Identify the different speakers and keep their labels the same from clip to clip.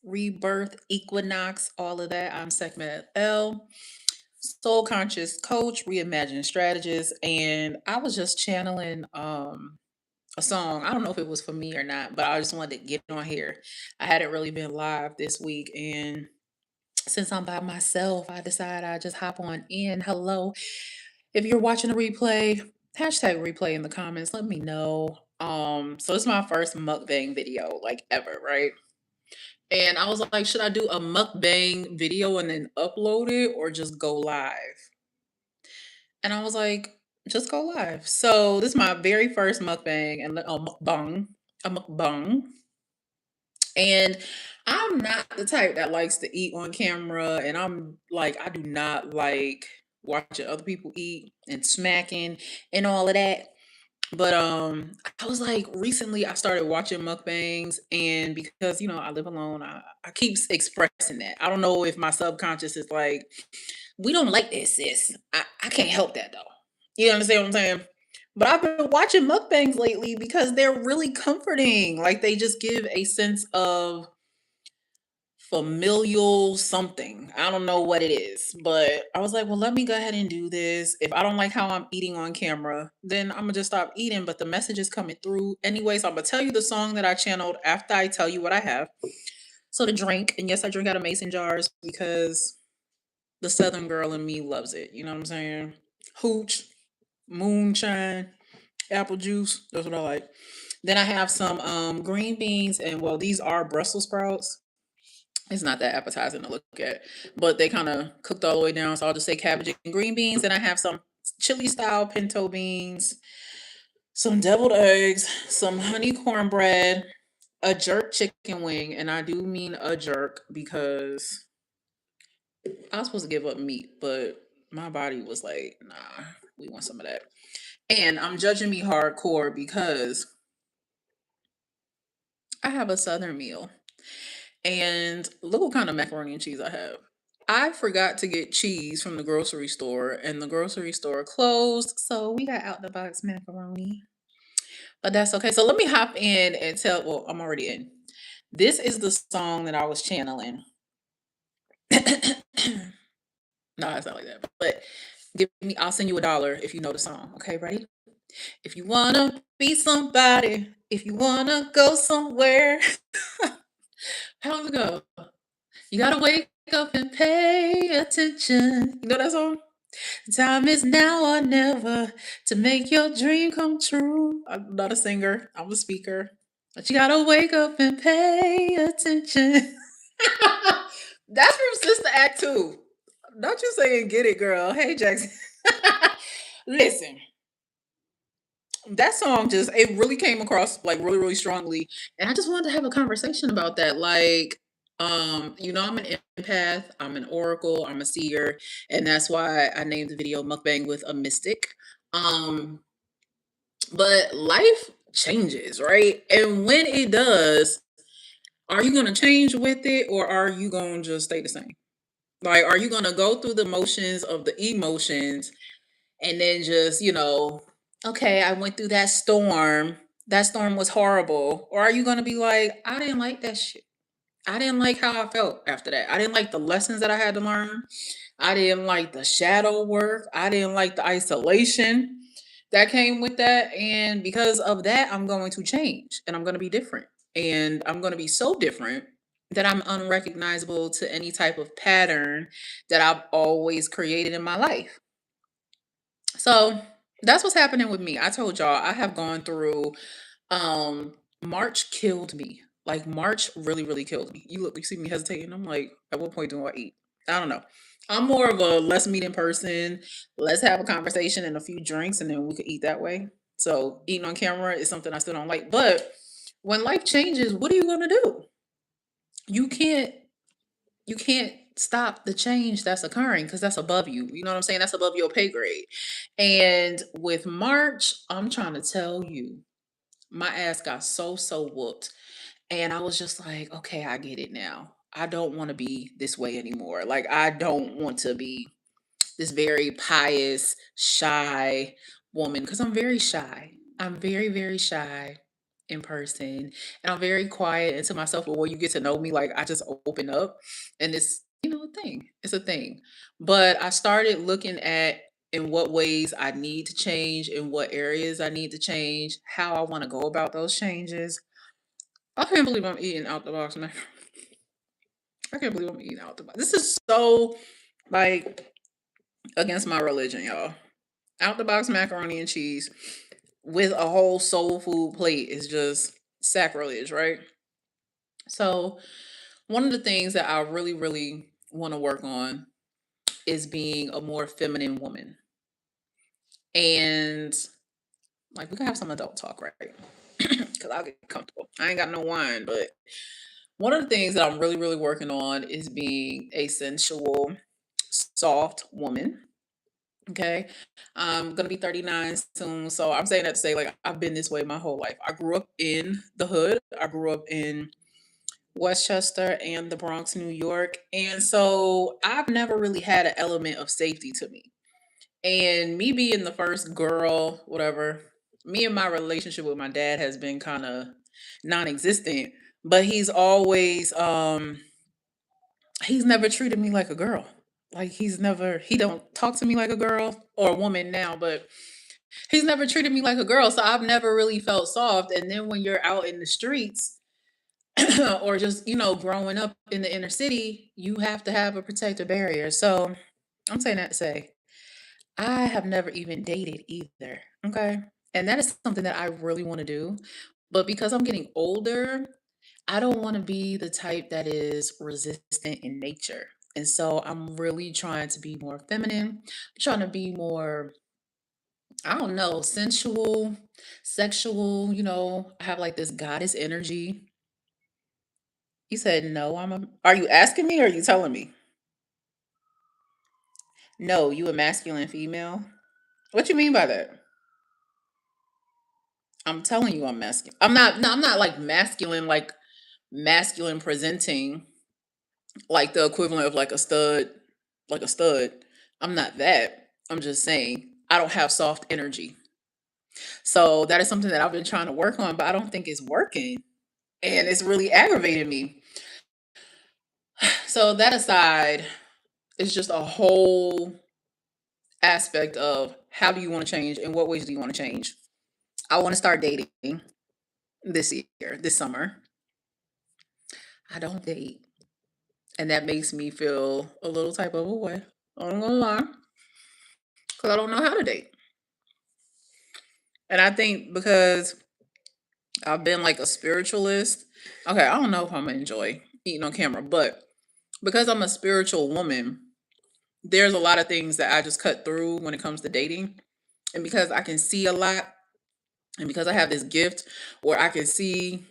Speaker 1: rebirth, equinox, all of that. I'm Sekhmet L, soul conscious coach, reimagined strategist, and I was just channeling a song. I don't know if it was for me or not, but I just wanted to get on here. I hadn't really been live this week, and since I'm by myself, I decided I just hop on in. Hello. If you're watching a replay, hashtag replay in the comments. Let me know. So it's my first mukbang video, like ever, right? And I was like, should I do a mukbang video and then upload it or just go live? And I was like, just go live. So this is my very first mukbang and a mukbang. And I'm not the type that likes to eat on camera. And I'm like, I do not like watching other people eat and smacking and all of that. But I was like recently I started watching mukbangs, and because I live alone, I keep expressing that. I don't know if my subconscious is like, we don't like this, sis. I can't help that though. You understand what I'm saying? But I've been watching mukbangs lately because they're really comforting. Like they just give a sense of familial something. I don't know what it is, but I was like, well, let me go ahead and do this. If I don't like how I'm eating on camera, then I'm gonna just stop eating. But the message is coming through. Anyways, I'm gonna tell you the song that I channeled after I tell you what I have. So to drink, and yes, I drink out of mason jars because the Southern girl in me loves it. You know what I'm saying? Hooch, moonshine, apple juice. That's what I like. Then I have some green beans, and well, these are Brussels sprouts. It's not that appetizing to look at, but they kind of cooked all the way down. So I'll just say cabbage and green beans. And I have some chili style pinto beans, some deviled eggs, some honey cornbread, a jerk chicken wing. And I do mean a jerk because I was supposed to give up meat, but my body was like, nah, we want some of that. And I'm judging me hardcore because I have a southern meal. And look what kind of macaroni and cheese I have. I forgot to get cheese from the grocery store, and the grocery store closed. So we got out the box macaroni. But that's okay. So let me hop in and tell. Well, I'm already in. This is the song that I was channeling. No, it's not like that. But give me, I'll send you $1 if you know the song. Okay, ready? If you wanna be somebody, if you wanna go somewhere, how does it go? You gotta wake up and pay attention. You know that song? Time is now or never to make your dream come true. I'm not a singer, I'm a speaker. But you gotta wake up and pay attention. That's from Sister Act 2. Don't you saying get it, girl. Hey, Jackson. Listen, that song just it really came across like really really strongly, and I just wanted to have a conversation about that. Like, I'm an empath, I'm an oracle, I'm a seer, and that's why I named the video "Mukbang with a Mystic." Um, but life changes, right? And when it does, are you gonna change with it, or are you gonna just stay the same? Like, are you gonna go through the motions of the emotions and then just, okay, I went through that storm. That storm was horrible. Or are you going to be like, I didn't like that shit. I didn't like how I felt after that. I didn't like the lessons that I had to learn. I didn't like the shadow work. I didn't like the isolation that came with that. And because of that, I'm going to change and I'm going to be different. And I'm going to be so different that I'm unrecognizable to any type of pattern that I've always created in my life. So that's what's happening with me. I told y'all I have gone through March killed me. Like March really, really killed me. You see me hesitating. I'm like, at what point do I eat? I don't know. I'm more of a let's meet in person, let's have a conversation and a few drinks, and then we could eat that way. So eating on camera is something I still don't like. But when life changes, what are you gonna do? You can't you can't stop the change that's occurring because that's above you. You know what I'm saying? That's above your pay grade. And with March, I'm trying to tell you, my ass got so whooped. And I was just like, okay, I get it now. I don't want to be this way anymore. Like, I don't want to be this very pious, shy woman because I'm very shy. I'm very, very shy. in person, and I'm very quiet and to myself, but when you get to know me, like, I just open up, and it's, a thing. It's a thing. But I started looking at in what ways I need to change, in what areas I need to change, how I wanna go about those changes. I can't believe I'm eating out the box, man. I can't believe I'm eating out the box. This is so, like, against my religion, y'all. Out the box macaroni and cheese with a whole soul food plate is just sacrilege, right? So, one of the things that I really, really want to work on is being a more feminine woman. And like, we can have some adult talk, right? Because I'll get comfortable. I ain't got no wine, but one of the things that I'm really, really working on is being a sensual, soft woman. Okay. I'm gonna be 39 soon. So I'm saying that to say, like, I've been this way my whole life. I grew up in the hood. I grew up in Westchester and the Bronx, New York. And so I've never really had an element of safety to me. And me being the first girl, whatever, me and my relationship with my dad has been kind of non-existent, but he's never treated me like a girl. Like he don't talk to me like a girl or a woman now, but he's never treated me like a girl. So I've never really felt soft. And then when you're out in the streets or just, growing up in the inner city, you have to have a protective barrier. So I'm saying that to say I have never even dated either. Okay. And that is something that I really want to do. But because I'm getting older, I don't want to be the type that is resistant in nature. And so I'm really trying to be more feminine, trying to be more, I don't know, sensual, sexual, I have like this goddess energy. You said no, are you asking me or are you telling me? No, you a masculine female? What you mean by that? I'm telling you I'm masculine. I'm not no, I'm not like masculine, like masculine presenting, like the equivalent of like a stud. I'm not that. I'm just saying I don't have soft energy. So that is something that I've been trying to work on, but I don't think it's working. And it's really aggravating me. So that aside, it's just a whole aspect of how do you want to change and what ways do you want to change. I want to start dating this year, this summer. I don't date. And that makes me feel a little type of a way. I'm gonna lie. Because I don't know how to date. And I think because I've been like a spiritualist. Okay, I don't know if I'm gonna enjoy eating on camera, but because I'm a spiritual woman, there's a lot of things that I just cut through when it comes to dating. And because I can see a lot, and because I have this gift where I can see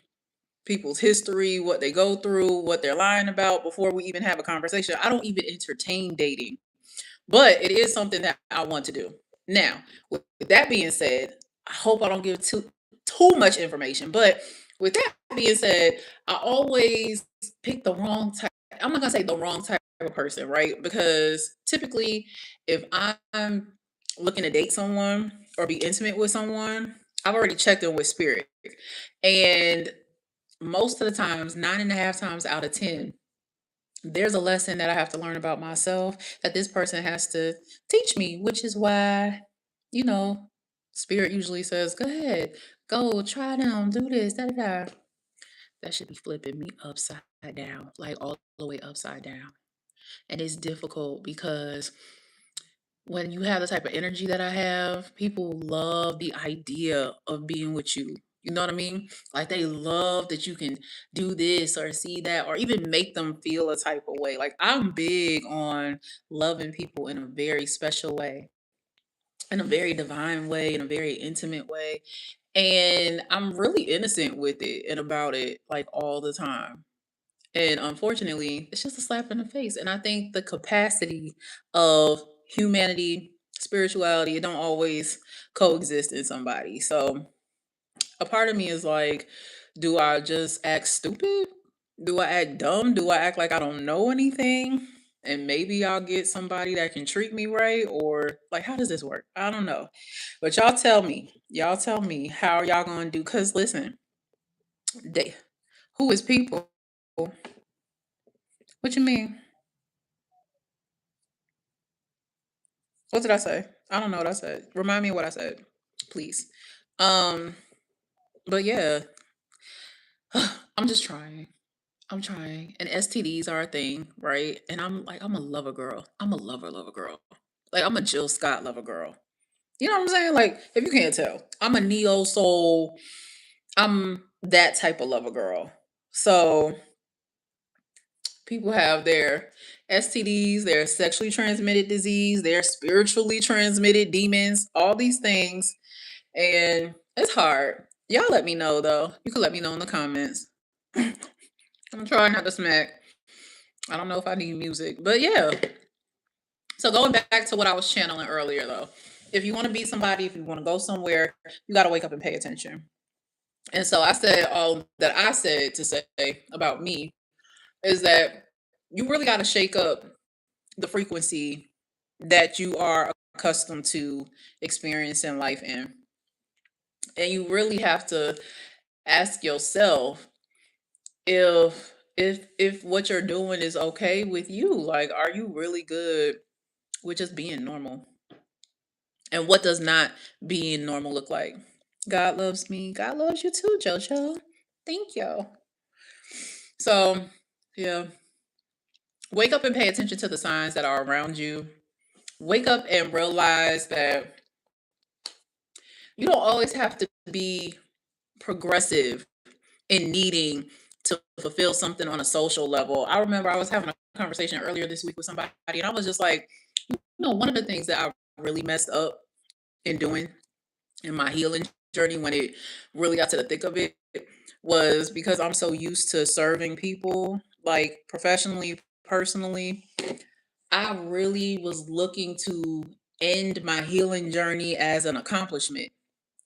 Speaker 1: people's history, what they go through, what they're lying about before we even have a conversation, I don't even entertain dating. But it is something that I want to do. Now, with that being said, I hope I don't give too much information. But with that being said, I always pick the wrong type. I'm not gonna say the wrong type of person, right? Because typically, if I'm looking to date someone or be intimate with someone, I've already checked in with spirit. And most of the times, 9.5 times out of 10, there's a lesson that I have to learn about myself that this person has to teach me, which is why, you know, spirit usually says, go ahead, go try them, do this, da da da. That should be flipping me upside down, like all the way upside down. And it's difficult because when you have the type of energy that I have, people love the idea of being with you. You know what I mean? Like they love that you can do this or see that or even make them feel a type of way. Like I'm big on loving people in a very special way, in a very divine way, in a very intimate way. And I'm really innocent with it and about it like all the time. And unfortunately, it's just a slap in the face. And I think the capacity of humanity, spirituality, it don't always coexist in somebody. So a part of me is like, do I just act stupid? Do I act dumb? Do I act like I don't know anything? And maybe I'll get somebody that can treat me right, or like, how does this work? I don't know. But y'all tell me, how are y'all gonna do? Because listen, They, who is people? What you mean? What did I say? I don't know what I said. Remind me of what I said, please. Um, but yeah, I'm just trying. I'm trying. And STDs are a thing, right? And I'm like, I'm a lover girl. I'm a lover girl. Like I'm a Jill Scott lover girl. You know what I'm saying? Like, if you can't tell, I'm a neo soul. I'm that type of lover girl. So people have their STDs, their sexually transmitted disease, their spiritually transmitted demons, all these things. And it's hard. Y'all let me know though. You can let me know in the comments. I'm trying not to smack. I don't know if I need music, but yeah. So going back to what I was channeling earlier though. If you want to be somebody, if you want to go somewhere, you got to wake up and pay attention. And so I said all that I said to say about me is that you really got to shake up the frequency that you are accustomed to experiencing life in. And you really have to ask yourself if what you're doing is okay with you. Like, are you really good with just being normal? And what does not being normal look like? God loves me. God loves you too, JoJo. Thank you. So, yeah, wake up and pay attention to the signs that are around you. Wake up and realize that you don't always have to be progressive in needing to fulfill something on a social level. I remember I was having a conversation earlier this week with somebody, and I was just like, one of the things that I really messed up in doing in my healing journey when it really got to the thick of it was because I'm so used to serving people, like professionally, personally. I really was looking to end my healing journey as an accomplishment,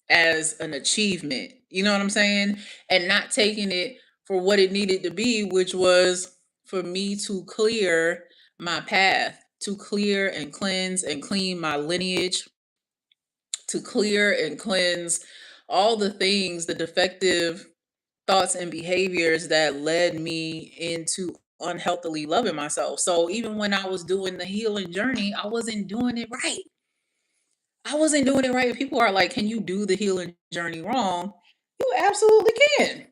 Speaker 1: as an achievement. You know what I'm saying? And not taking it for what it needed to be, which was for me to clear my path, to clear and cleanse and clean my lineage, to clear and cleanse all the things, the defective thoughts and behaviors that led me into unhealthily loving myself. So even when I was doing the healing journey, I wasn't doing it right. I wasn't doing it right. People are like, can you do the healing journey wrong? You absolutely can.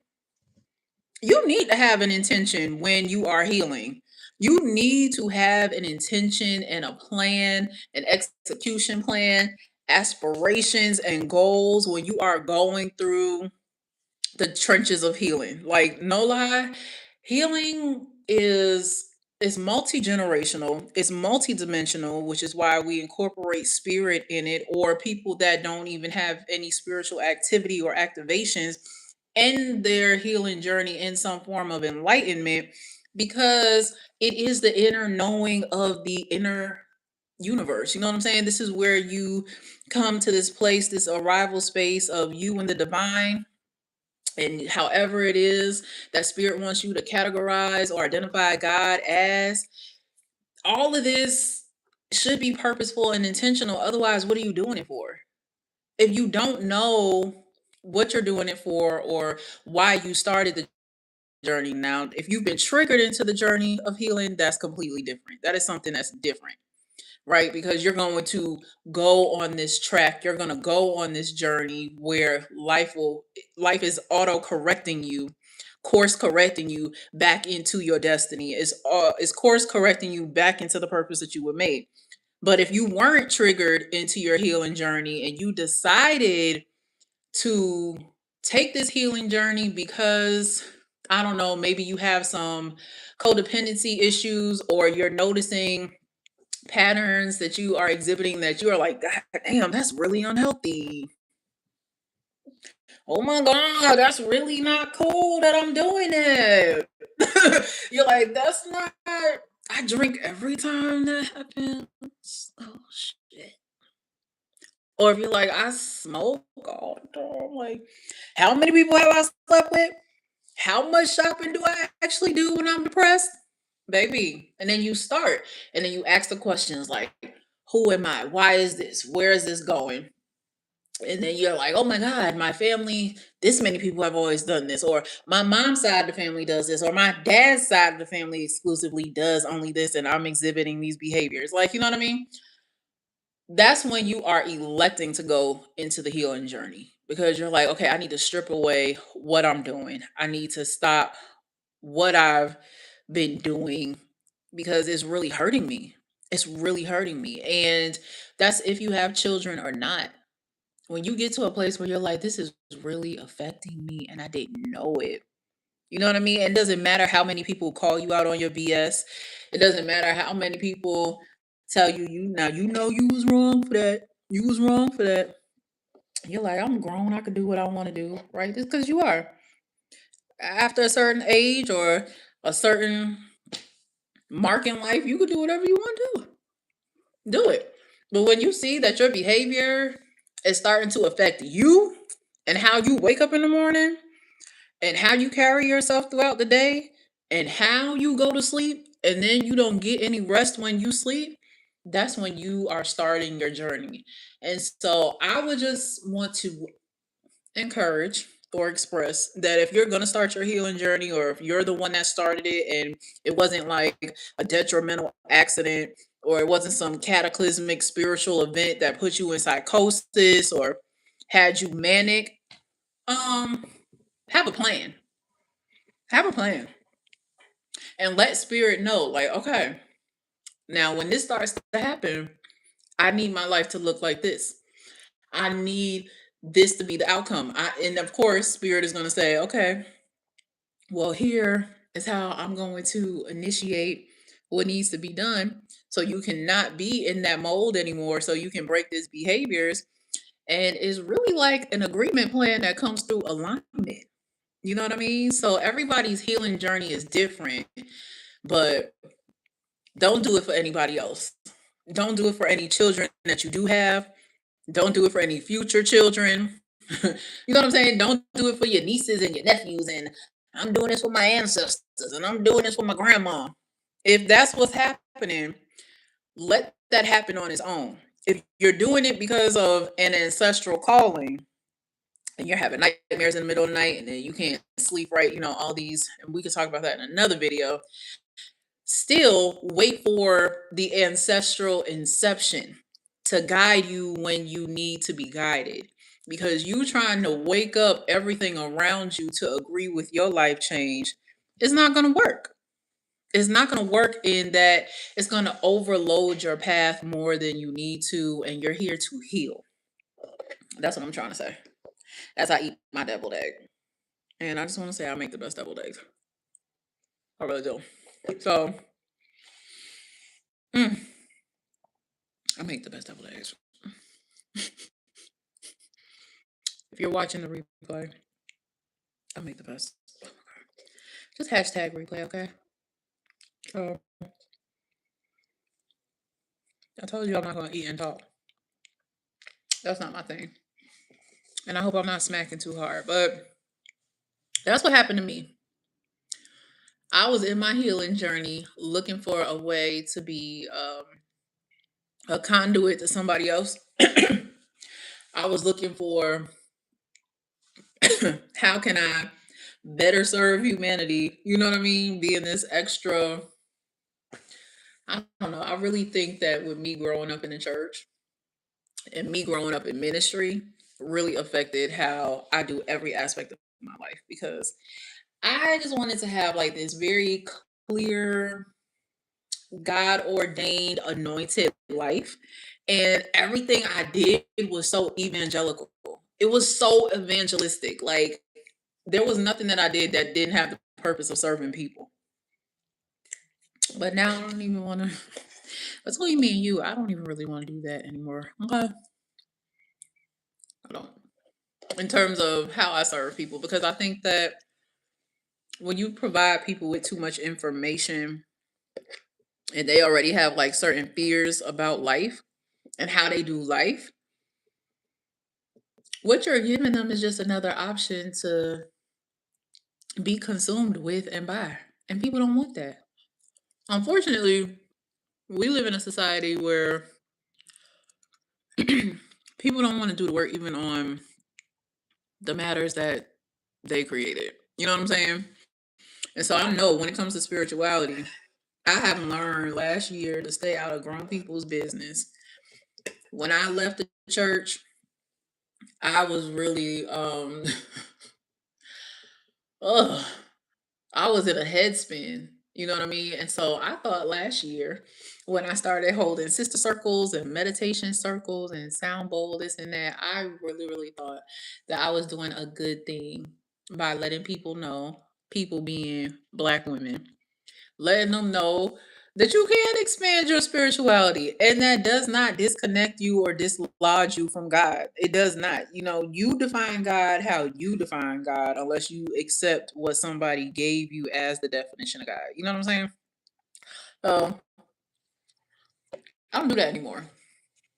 Speaker 1: You need to have an intention when you are healing. You need to have an intention and a plan, an execution plan, aspirations and goals when you are going through the trenches of healing. Like, no lie, healing is multi-generational, it's multi-dimensional, which is why we incorporate spirit in it, or people that don't even have any spiritual activity or activations in their healing journey in some form of enlightenment, because it is the inner knowing of the inner universe. You know what I'm saying? This is where you come to this place, this arrival space of you and the divine, and however it is that spirit wants you to categorize or identify God as. All of this should be purposeful and intentional. Otherwise, what are you doing it for? If you don't know what you're doing it for or why you started the journey, now, if you've been triggered into the journey of healing, that's completely different. That is something that's different, right? Because you're going to go on this track, you're going to go on this journey where life is auto correcting you, course correcting you back into your destiny, is course correcting you back into the purpose that you were made. But if you weren't triggered into your healing journey and you decided to take this healing journey because, I don't know, maybe you have some codependency issues, or you're noticing patterns that you are exhibiting that you are like, God damn, that's really unhealthy. Oh my God, that's really not cool that I'm doing it. You're like, that's not, I drink every time that happens. Oh shit. Or if you're like, I smoke all the time. Like, how many people have I slept with? How much shopping do I actually do when I'm depressed? Baby. And then you start, and then you ask the questions like, who am I? Why is this? Where is this going? And then you're like, oh my God, my family, this many people have always done this, or my mom's side of the family does this, or my dad's side of the family exclusively does only this, and I'm exhibiting these behaviors. Like, you know what I mean? That's when you are electing to go into the healing journey because you're like, okay, I need to strip away what I'm doing. I need to stop what I've been doing because it's really hurting me. It's really hurting me. And that's if you have children or not. When you get to a place where you're like, this is really affecting me and I didn't know it. You know what I mean? It doesn't matter how many people call you out on your BS. It doesn't matter how many people tell you, you know you was wrong for that. You was wrong for that. You're like, I'm grown. I can do what I want to do, right? Just because you are. After a certain age or a certain mark in life, you can do whatever you want to do. Do it. But when you see that your behavior is starting to affect you and how you wake up in the morning and how you carry yourself throughout the day and how you go to sleep and then you don't get any rest when you sleep, that's when you are starting your journey. And so I would just want to encourage or express that if you're going to start your healing journey or if you're the one that started it and it wasn't like a detrimental accident or it wasn't some cataclysmic spiritual event that put you in psychosis or had you manic, um have a plan. Have a plan and let spirit know, like, okay, now when this starts to happen, I need my life to look like this. I need this to be the outcome. And of course, spirit is going to say, okay, well, here is how I'm going to initiate what needs to be done so you cannot be in that mold anymore, so you can break these behaviors. And it's really like an agreement plan that comes through alignment. You know what I mean? So everybody's healing journey is different, but don't do it for anybody else. Don't do it for any children that you do have. Don't do it for any future children. You know what I'm saying? Don't do it for your nieces and your nephews. And I'm doing this for my ancestors and I'm doing this for my grandma. If that's what's happening, let that happen on its own. If you're doing it because of an ancestral calling and you're having nightmares in the middle of the night and then you can't sleep right, all these, and we can talk about that in another video. Still, wait for the ancestral inception to guide you when you need to be guided. Because you trying to wake up everything around you to agree with your life change is not going to work. It's not going to work in that it's going to overload your path more than you need to, and you're here to heal. That's what I'm trying to say. That's how I eat my deviled egg. And I just want to say I make the best deviled eggs. I really do. So, I make the best deviled eggs. If you're watching the replay, I make the best. Just hashtag replay, okay? I told you I'm not going to eat and talk. That's not my thing. And I hope I'm not smacking too hard. But that's what happened to me. I was in my healing journey looking for a way to be a conduit to somebody else. I was looking for how can I better serve humanity? You know what I mean? Being this extra, I don't know. I really think that with me growing up in the church and me growing up in ministry really affected how I do every aspect of my life because I just wanted to have like this very clear, God ordained, anointed life. And everything I did was so evangelical. It was so evangelistic. Like there was nothing that I did that didn't have the purpose of serving people. But now I don't even want to. Between me and you, I don't even really want to do that anymore. Okay. I don't. In terms of how I serve people, because I think that when you provide people with too much information and they already have like certain fears about life and how they do life, what you're giving them is just another option to be consumed with and by. And people don't want that. Unfortunately, we live in a society where people don't want to do the work even on the matters that they created. You know what I'm saying? And so I know when it comes to spirituality, I have learned last year to stay out of grown people's business. When I left the church, I was really ugh, I was in a head spin. You know what I mean? And so I thought last year when I started holding sister circles and meditation circles and sound bowl, this and that, I really, really thought that I was doing a good thing by letting people know, people being Black women, letting them know that you can expand your spirituality and that does not disconnect you or dislodge you from God. It does not. You know, you define God how you define God unless you accept what somebody gave you as the definition of God. You know what I'm saying? So I don't do that anymore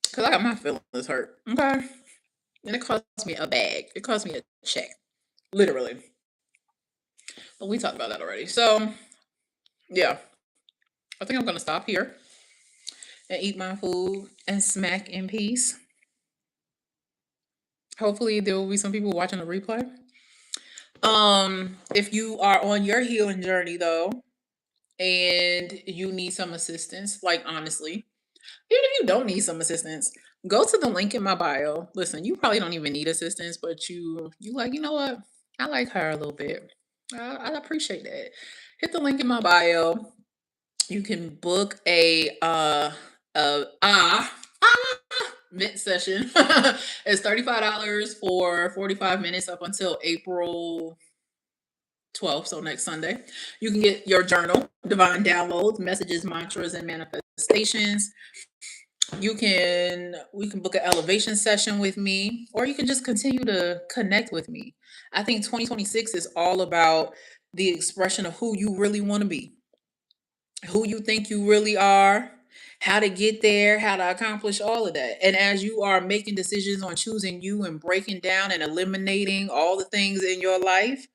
Speaker 1: because I got my feelings hurt. Okay. And it cost me a bag, it cost me a check, literally. But we talked about that already. So, yeah, I think I'm going to stop here and eat my food and smack in peace. Hopefully there will be some people watching the replay. If you are on your healing journey though, and you need some assistance, like honestly, even if you don't need some assistance, go to the link in my bio. Listen, you probably don't even need assistance, but you like, you know what? I like her a little bit. I appreciate that. Hit the link in my bio. You can book a mint session. It's $35 for 45 minutes up until April 12th, so next Sunday. You can get your journal, divine downloads, messages, mantras, and manifestations. We can book an elevation session with me, or you can just continue to connect with me. I think 2026 is all about the expression of who you really want to be, who you think you really are, how to get there, how to accomplish all of that. And as you are making decisions on choosing you and breaking down and eliminating all the things in your life,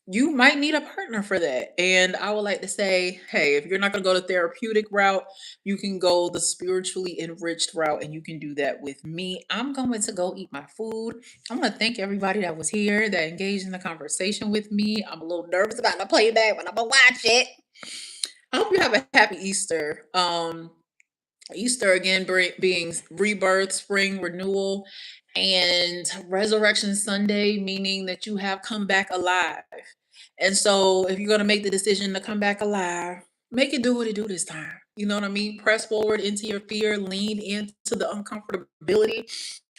Speaker 1: you might need a partner for that. And I would like to say, hey, if you're not going to go the therapeutic route, you can go the spiritually enriched route and you can do that with me. I'm going to go eat my food. I want to thank everybody that was here, that engaged in the conversation with me. I'm a little nervous about the playback, but I'm going to watch it. I hope you have a happy Easter. Easter again being rebirth, spring renewal, and Resurrection Sunday, meaning that you have come back alive. And so, if you're going to make the decision to come back alive, make it do what it do this time. You know what I mean? Press forward into your fear, lean into the uncomfortability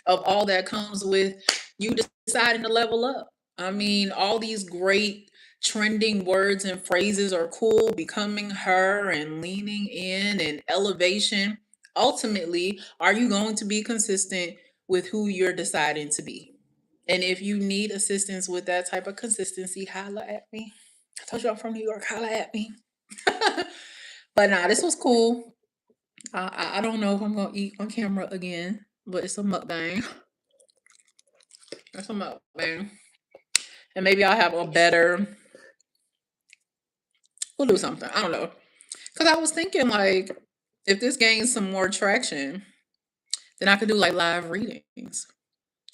Speaker 1: of all that comes with you deciding to level up. I mean, all these great trending words and phrases are cool, becoming her and leaning in and elevation. Ultimately, are you going to be consistent with who you're deciding to be? And if you need assistance with that type of consistency, holla at me. I told you I'm from New York, holla at me. But nah, this was cool. I don't know if I'm gonna eat on camera again, but it's a mukbang. It's a mukbang. And maybe I'll have a better, we'll do something. I don't know. Because I was thinking, like, if this gains some more traction, then I could do like live readings.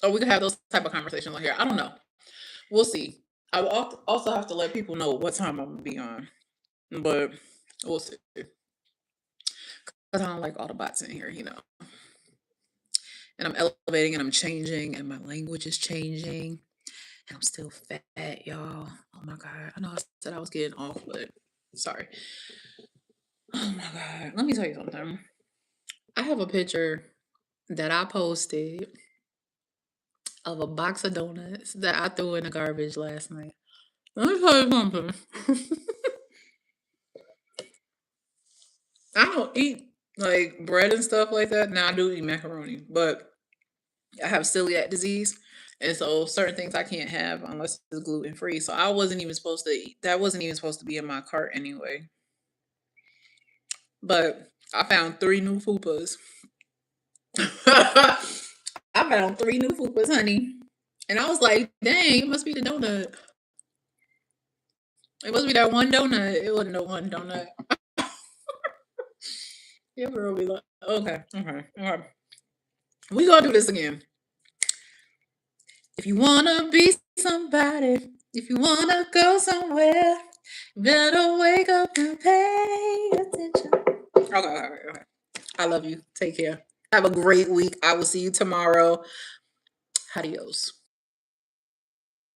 Speaker 1: Or we could have those type of conversations on here. I don't know. We'll see. I will also have to let people know what time I'm going to be on. But we'll see. Because I don't like all the bots in here, you know. And I'm elevating and I'm changing and my language is changing. And I'm still fat, y'all. Oh my God. I know I said I was getting off, but sorry. Oh my God. Let me tell you something. I have a picture that I posted of a box of donuts that I threw in the garbage last night. Let me tell you something. I don't eat like bread and stuff like that. Now I do eat macaroni, but I have celiac disease. And so certain things I can't have unless it's gluten free. So I wasn't even supposed to eat. That wasn't even supposed to be in my cart anyway. But I found 3 new fupas. I found 3 new fupas, honey. And I was like, dang, it must be the donut. It must be that one donut. It wasn't the one donut. Your girl be like, okay. We're gonna do this again. If you wanna be somebody, if you wanna go somewhere, you better wake up and pay attention. Okay. I love you. Take care. Have a great week. I will see you tomorrow. Adios.